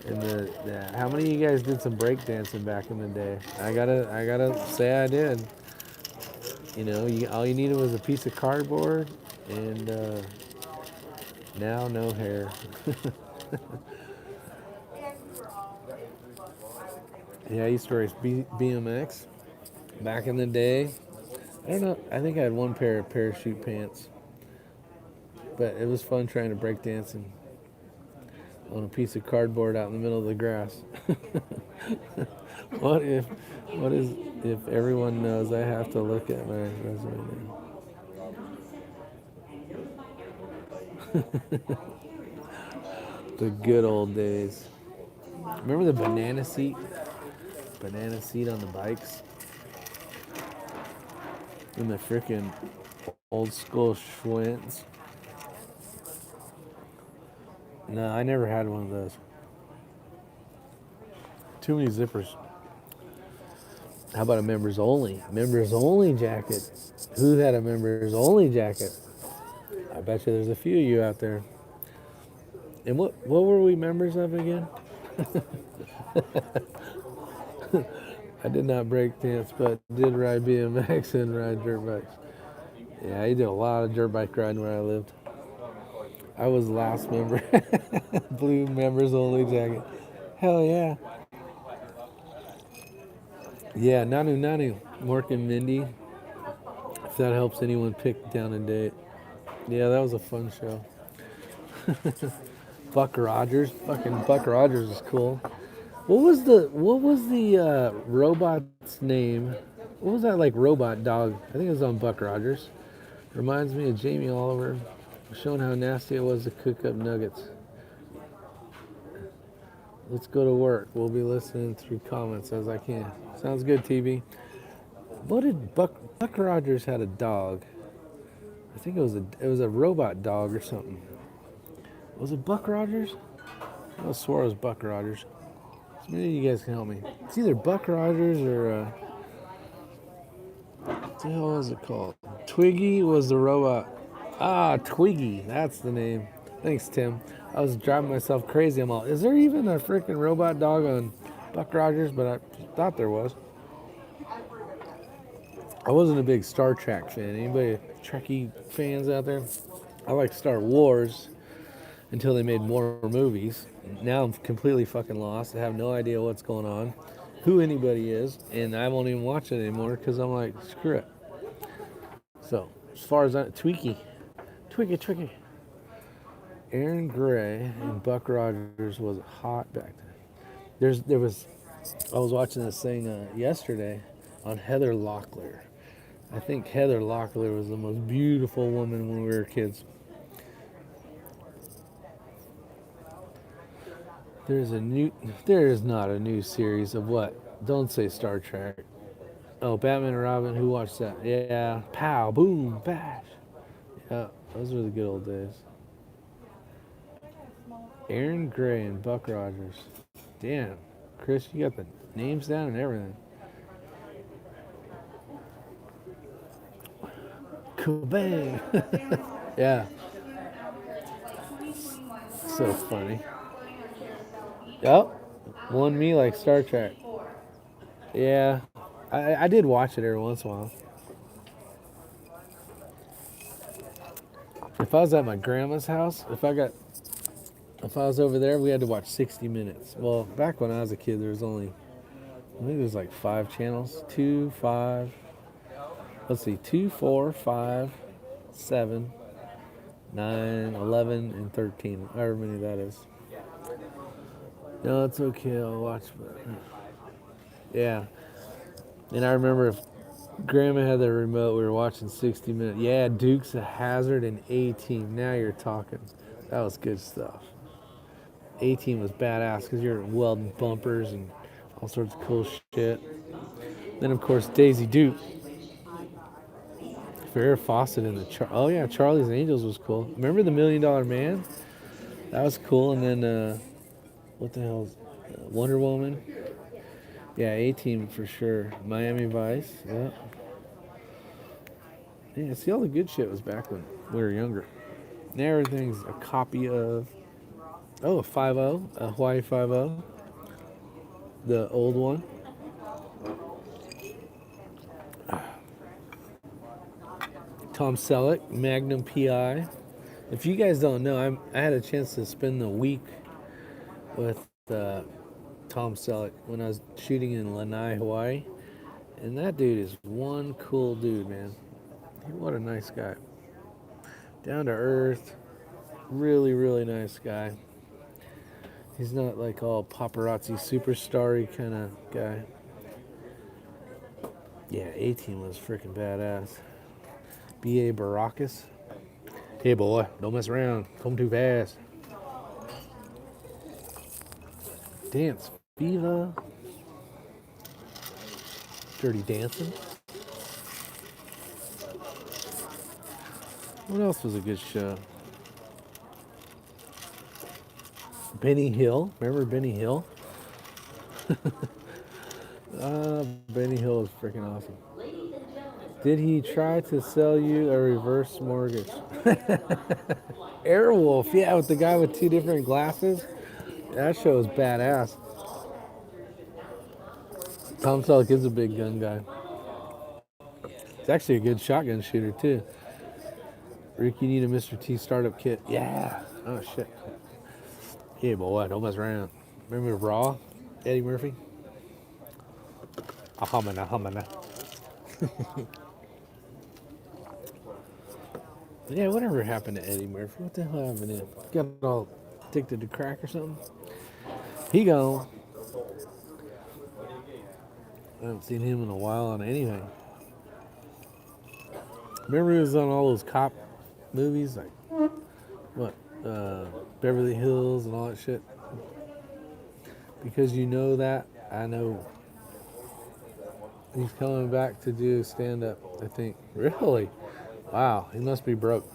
and how many of you guys did some breakdancing back in the day? I gotta say I did. You know, all you needed was a piece of cardboard and now no hair. Yeah, I used to race BMX back in the day. I don't know. I think I had one pair of parachute pants, but it was fun trying to break dance on a piece of cardboard out in the middle of the grass. What if, if everyone knows I have to look at my resume now? The good old days. Remember the banana seat? Banana seat on the bikes? And the freaking old school Schwints. No, I never had one of those. Too many zippers. How about a members only? Members only jacket. Who had a members only jacket? I bet you there's a few of you out there. And what were we members of again? I did not break dance, but did ride BMX and ride dirt bikes. Yeah, I did a lot of dirt bike riding where I lived. I was the last member. Blue members only jacket. Hell yeah. Yeah, Nanu. Mark and Mindy. If that helps anyone pick down a date. Yeah, that was a fun show. Buck Rogers. Fucking Buck Rogers is cool. What was the robot's name? What was that like robot dog? I think it was on Buck Rogers. Reminds me of Jamie Oliver, showing how nasty it was to cook up nuggets. Let's go to work. We'll be listening through comments as I can. Sounds good, TV. What did Buck Rogers had a dog? I think it was a robot dog or something. Was it Buck Rogers? I swore it was Buck Rogers. So maybe you guys can help me. It's either Buck Rogers or what the hell was it called? Twiggy was the robot. Ah, Twiggy. That's the name. Thanks, Tim. I was driving myself crazy. I'm all, is there even a freaking robot dog on Buck Rogers? But I thought there was. I wasn't a big Star Trek fan. Anybody Trekkie fans out there? I like Star Wars. until they made more movies. Now I'm completely fucking lost. I have no idea what's going on, who anybody is, and I won't even watch it anymore because I'm like, screw it. So, as far as Twiggy. Aaron Gray and Buck Rogers was hot back then. I was watching this thing yesterday on Heather Locklear. I think Heather Locklear was the most beautiful woman when we were kids. There is not a new series of what? Don't say Star Trek. Oh, Batman and Robin, who watched that? Yeah, pow, boom, bash. Yeah, those were the good old days. Aaron Gray and Buck Rogers. Damn, Chris, you got the names down and everything. Kabang! Yeah. So funny. Yep. Won me like Star Trek. Yeah. I did watch it every once in a while. If I was at my grandma's house, if I was over there, we had to watch 60 Minutes. Well, back when I was a kid, there was only, I think there was like 5 channels. 2, 5, let's see, 2, 4, 5, 7, 9, 11, and 13. However many that is. No, it's okay, I'll watch. But yeah. And I remember if Grandma had the remote, we were watching 60 Minutes. Yeah, Dukes of Hazzard and A-Team. Now you're talking. That was good stuff. A-Team was badass because you're welding bumpers and all sorts of cool shit. Then, of course, Daisy Duke. Farrah Fawcett in the oh yeah, Charlie's Angels was cool. Remember the $1 Million Man? That was cool. And then what the hell? Wonder Woman. Yeah, A-Team for sure. Miami Vice. Yeah. Yeah, see, all the good shit was back when we were younger. Now everything's a copy of. Oh, a 5-0, a Hawaii 5-0. The old one. Tom Selleck, Magnum PI. If you guys don't know, I had a chance to spend the week with Tom Selleck when I was shooting in Lanai, Hawaii. And that dude is one cool dude, man. What a nice guy. Down to earth. Really, really nice guy. He's not like all paparazzi superstar-y kind of guy. Yeah, A-Team was freaking badass. B.A. Baracus. Hey boy, don't mess around. Come too fast. Dance Fever. Dirty Dancing. What else was a good show? Benny Hill. Remember Benny Hill? Benny Hill was freaking awesome. Did he try to sell you a reverse mortgage? Airwolf, yeah, with the guy with 2 different glasses. That show is badass. Tom Selleck is a big gun guy. He's actually a good shotgun shooter too. Rick, you need a Mr. T startup kit. Yeah. Oh shit. Yeah, boy, don't mess around. Remember Raw? Eddie Murphy? Ahamana. Yeah, whatever happened to Eddie Murphy? What the hell happened to him? Got all addicted to crack or something? He gone. I haven't seen him in a while on anything. Remember he was on all those cop movies? Like, what? Beverly Hills and all that shit? Because you know that, I know. He's coming back to do stand-up, I think. Really? Wow, he must be broke.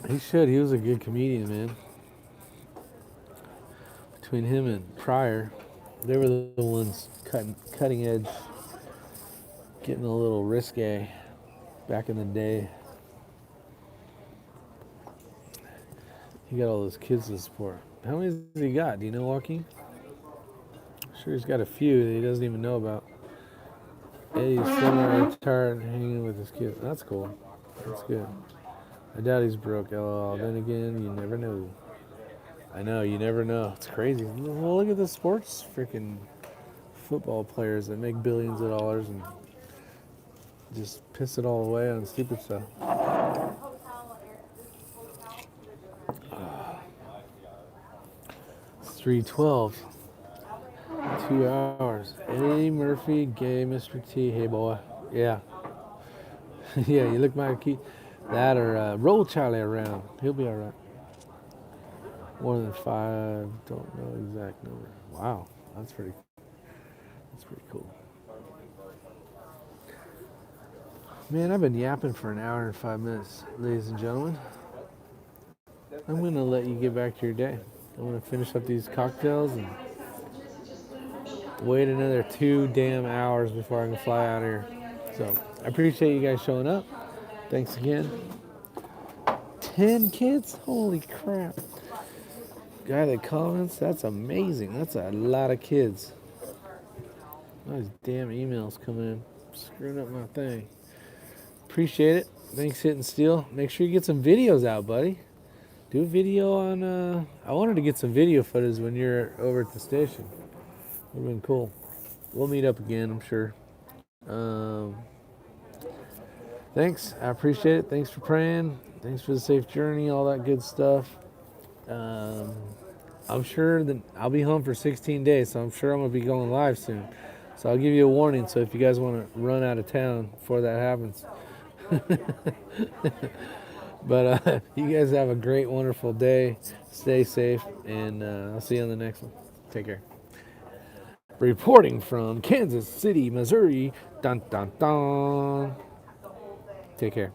He should. He was a good comedian, man. Between him and Pryor, they were the ones cutting edge, getting a little risque back in the day. He got all those kids to support. How many has he got? Do you know, Joaquin? I'm sure he's got a few that he doesn't even know about. Eddie's semi-retired, hanging with his kids. That's cool. That's good. I doubt he's broke. Oh, then again, you never know. I know, you never know. It's crazy. Well, look at the sports freaking football players that make billions of dollars and just piss it all away on stupid stuff. It's 3:12. 2 hours. Eddie Murphy, gay Mr. T. Hey, boy. Yeah. Yeah, you look my key. That or roll Charlie around. He'll be all right. More than 5. Don't know exact number. Wow. That's pretty cool. Man, I've been yapping for an hour and 5 minutes, ladies and gentlemen. I'm going to let you get back to your day. I'm going to finish up these cocktails and wait another 2 damn hours before I can fly out of here. So I appreciate you guys showing up. Thanks again. 10 kids? Holy crap. Guy that comments, that's amazing. That's a lot of kids. All these damn emails coming in, screwing up my thing. Appreciate it. Thanks, Hitting Steel. Make sure you get some videos out, buddy. Do a video on, I wanted to get some video footage when you're over at the station. Would have been cool. We'll meet up again, I'm sure. Thanks. I appreciate it. Thanks for praying. Thanks for the safe journey, all that good stuff. I'm sure that I'll be home for 16 days, so I'm sure I'm going to be going live soon. So I'll give you a warning, so if you guys want to run out of town before that happens. But you guys have a great, wonderful day. Stay safe, and I'll see you on the next one. Take care. Reporting from Kansas City, Missouri. Dun, dun, dun. Take care.